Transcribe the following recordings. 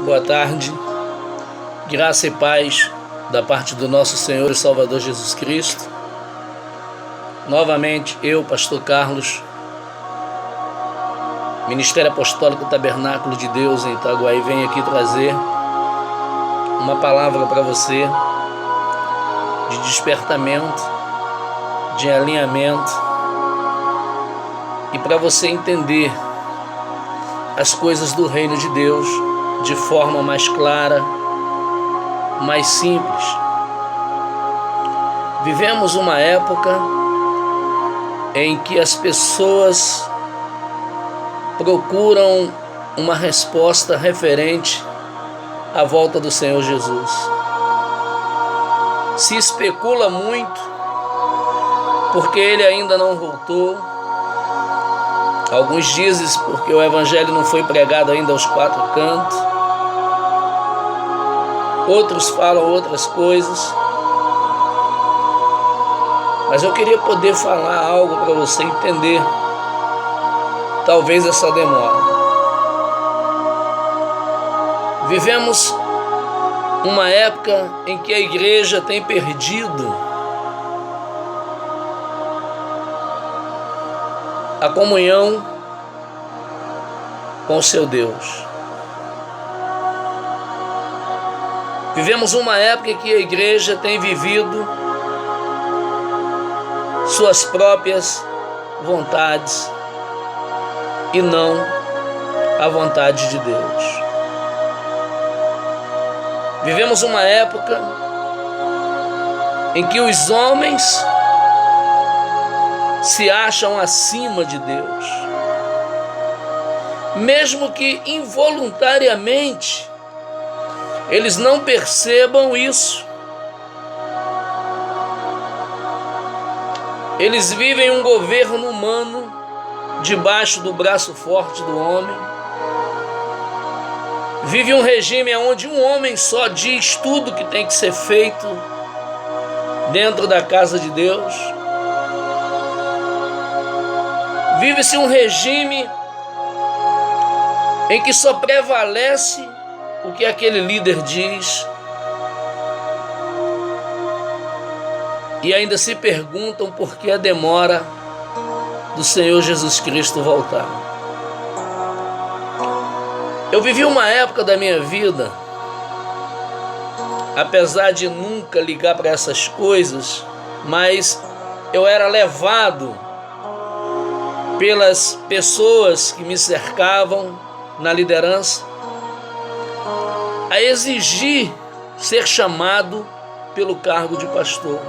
Boa tarde, graça e paz da parte do nosso Senhor e Salvador Jesus Cristo. Novamente eu, Pastor Carlos, Ministério Apostólico Tabernáculo de Deus em Itaguaí, venho aqui trazer uma palavra para você de despertamento, de alinhamento e para você entender as coisas do reino de Deus de forma mais clara, mais simples. Vivemos uma época em que as pessoas procuram uma resposta referente à volta do Senhor Jesus. Se especula muito porque ele ainda não voltou. Alguns dizem porque o evangelho não foi pregado ainda aos quatro cantos. Outros falam outras coisas. Mas eu queria poder falar algo para você entender. Talvez essa demora. Vivemos uma época em que a igreja tem perdido a comunhão com o seu Deus. Vivemos uma época em que a igreja tem vivido suas próprias vontades e não a vontade de Deus. Vivemos uma época em que os homens se acham acima de Deus, mesmo que involuntariamente eles não percebam isso. Eles vivem um governo humano debaixo do braço forte do homem. Vive um regime onde um homem só diz tudo que tem que ser feito dentro da casa de Deus. Vive-se um regime em que só prevalece o que aquele líder diz. E ainda se perguntam por que a demora do Senhor Jesus Cristo voltar. Eu vivi uma época da minha vida, apesar de nunca ligar para essas coisas, mas eu era levado pelas pessoas que me cercavam na liderança a exigir ser chamado pelo cargo de pastor,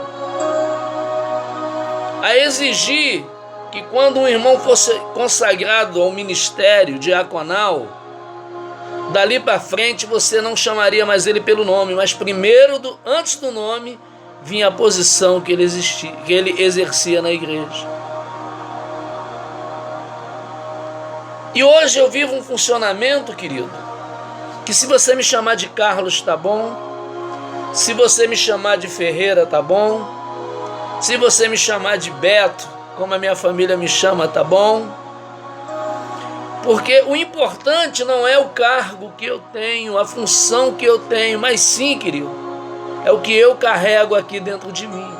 a exigir que quando um irmão fosse consagrado ao ministério diaconal, dali para frente você não chamaria mais ele pelo nome, mas primeiro, antes do nome, vinha a posição que ele exercia na igreja. E hoje eu vivo um funcionamento, querido, que se você me chamar de Carlos, tá bom. Se você me chamar de Ferreira, tá bom. Se você me chamar de Beto, como a minha família me chama, tá bom. Porque o importante não é o cargo que eu tenho, a função que eu tenho, mas sim, querido, é o que eu carrego aqui dentro de mim.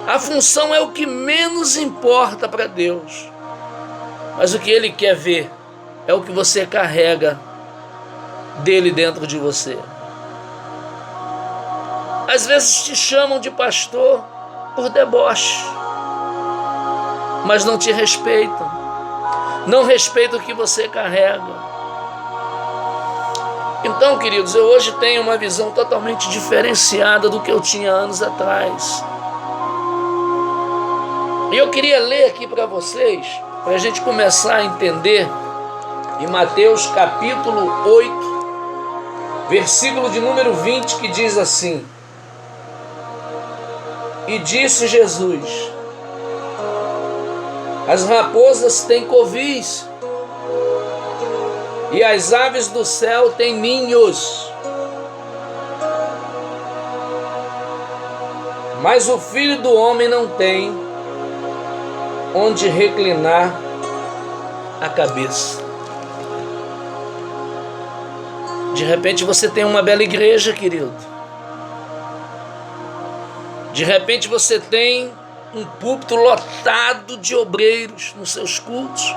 A função é o que menos importa para Deus. Mas o que Ele quer ver é o que você carrega dele dentro de você. Às vezes te chamam de pastor por deboche, mas não te respeitam. Não respeitam o que você carrega. Então, queridos, eu hoje tenho uma visão totalmente diferenciada do que eu tinha anos atrás. E eu queria ler aqui para vocês, para a gente começar a entender, em Mateus capítulo 8, versículo de número 20, que diz assim: E disse Jesus: As raposas têm covis, e as aves do céu têm ninhos, mas o Filho do Homem não tem onde reclinar a cabeça. De repente você tem uma bela igreja, querido. De repente você tem um púlpito lotado de obreiros nos seus cultos.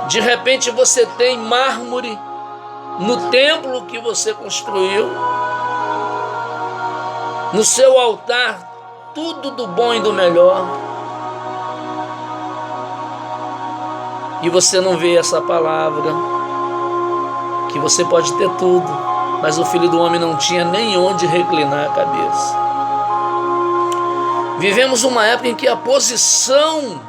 De repente você tem mármore no templo que você construiu. No seu altar, tudo do bom e do melhor. E você não vê essa palavra, que você pode ter tudo, mas o Filho do Homem não tinha nem onde reclinar a cabeça. Vivemos uma época em que a posição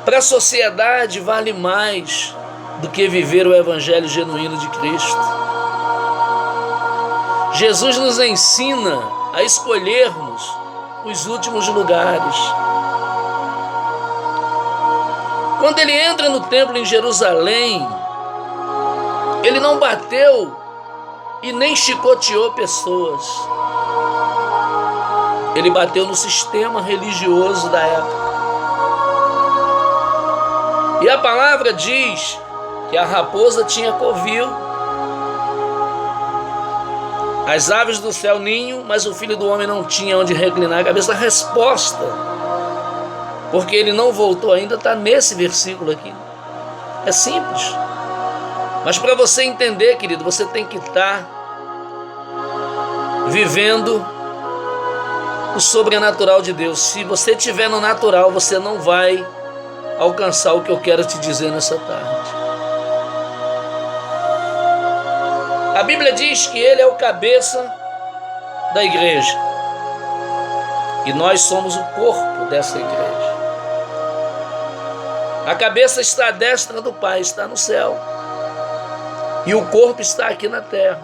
para a sociedade vale mais do que viver o evangelho genuíno de Cristo. Jesus nos ensina a escolhermos os últimos lugares. Quando ele entra no templo em Jerusalém, ele não bateu e nem chicoteou pessoas. Ele bateu no sistema religioso da época. E a palavra diz que a raposa tinha covil, as aves do céu ninho, mas o Filho do Homem não tinha onde reclinar a cabeça. A resposta, porque ele não voltou ainda, está nesse versículo aqui. É simples. Mas para você entender, querido, você tem que estar vivendo o sobrenatural de Deus. Se você estiver no natural, você não vai alcançar o que eu quero te dizer nessa tarde. A Bíblia diz que ele é o cabeça da igreja. E nós somos o corpo dessa igreja. A cabeça está à destra do Pai, está no céu. E o corpo está aqui na terra.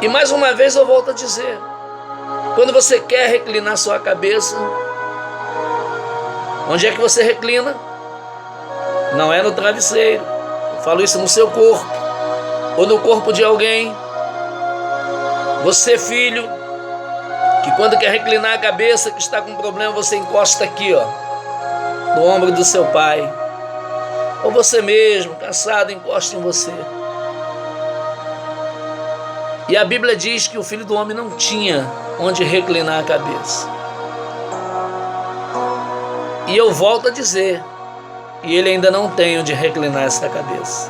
E mais uma vez eu volto a dizer, quando você quer reclinar sua cabeça, onde é que você reclina? Não é no travesseiro. Eu falo isso no seu corpo, ou no corpo de alguém. Você, filho, que quando quer reclinar a cabeça, que está com problema, você encosta aqui, ó, no ombro do seu pai. Ou você mesmo, cansado, encosta em você. E a Bíblia diz que o Filho do Homem não tinha onde reclinar a cabeça. E eu volto a dizer, e ele ainda não tem onde reclinar essa cabeça.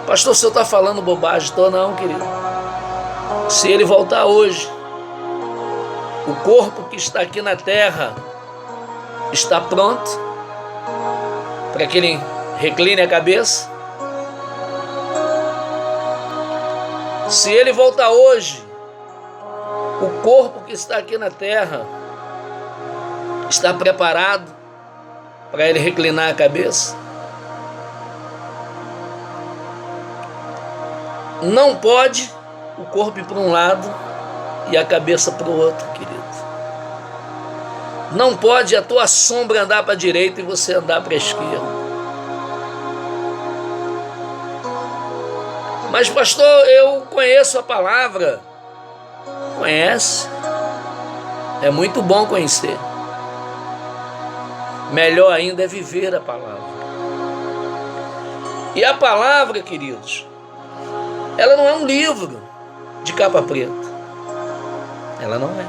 Pastor, o senhor está falando bobagem? Estou não, querido. Se ele voltar hoje, o corpo que está aqui na terra está pronto para que ele recline a cabeça? Se ele voltar hoje, o corpo que está aqui na terra está preparado para ele reclinar a cabeça? Não pode o corpo ir para um lado e a cabeça para o outro, querido. Não pode a tua sombra andar para a direita e você andar para a esquerda. Mas pastor, eu conheço a palavra. Conhece? É muito bom conhecer. Melhor ainda é viver a palavra. E a palavra, queridos, ela não é um livro de capa preta. Ela não é.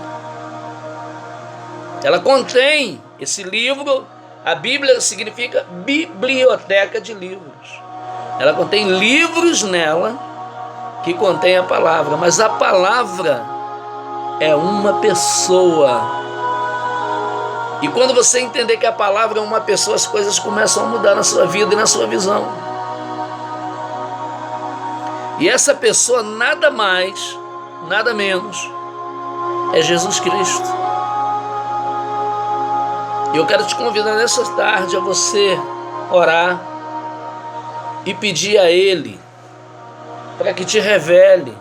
Ela contém esse livro. A Bíblia significa biblioteca de livros. Ela contém livros nela que contém a palavra. Mas a palavra é uma pessoa. E quando você entender que a palavra é uma pessoa, as coisas começam a mudar na sua vida e na sua visão. E essa pessoa nada mais, nada menos, é Jesus Cristo. E eu quero te convidar nessa tarde a você orar e pedir a Ele para que te revele,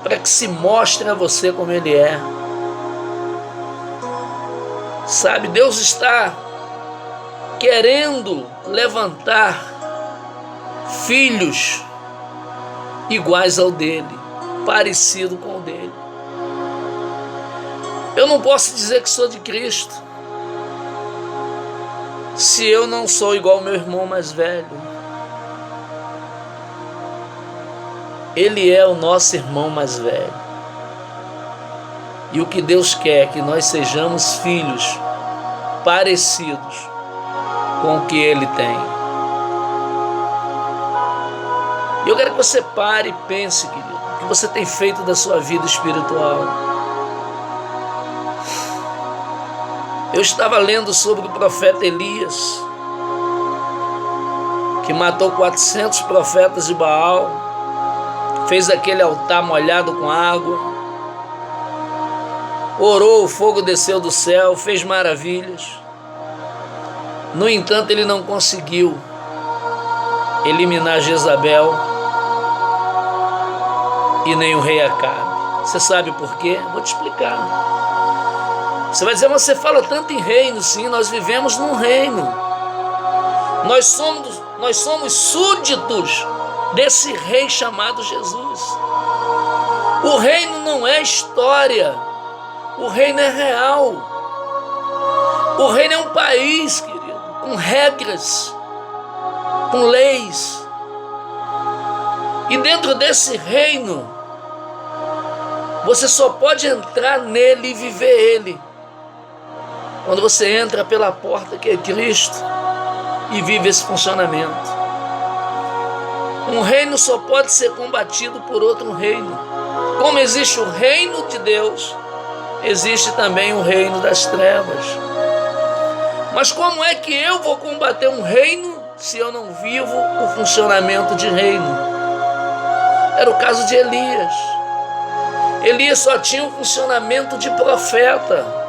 para que se mostre a você como Ele é. Sabe, Deus está querendo levantar filhos iguais ao dele, parecido com o dele. Eu não posso dizer que sou de Cristo, se eu não sou igual ao meu irmão mais velho? Ele é o nosso irmão mais velho. E o que Deus quer é que nós sejamos filhos parecidos com o que Ele tem. E eu quero que você pare e pense, querido, o que você tem feito da sua vida espiritual. Eu estava lendo sobre o profeta Elias, que matou 400 profetas de Baal, fez aquele altar molhado com água, orou, o fogo desceu do céu, fez maravilhas. No entanto, ele não conseguiu eliminar Jezabel e nem o rei Acabe. Você sabe por quê? Vou te explicar. Você vai dizer, mas você fala tanto em reino. Sim, nós vivemos num reino. Nós somos súditos desse rei chamado Jesus. O reino não é história. O reino é real. O reino é um país, querido, com regras, com leis. E dentro desse reino, você só pode entrar nele e viver ele quando você entra pela porta que é Cristo e vive esse funcionamento. Um reino só pode ser combatido por outro reino. Como existe o reino de Deus, existe também o reino das trevas. Mas como é que eu vou combater um reino se eu não vivo o funcionamento de reino? Era o caso de Elias. Elias só tinha um funcionamento de profeta.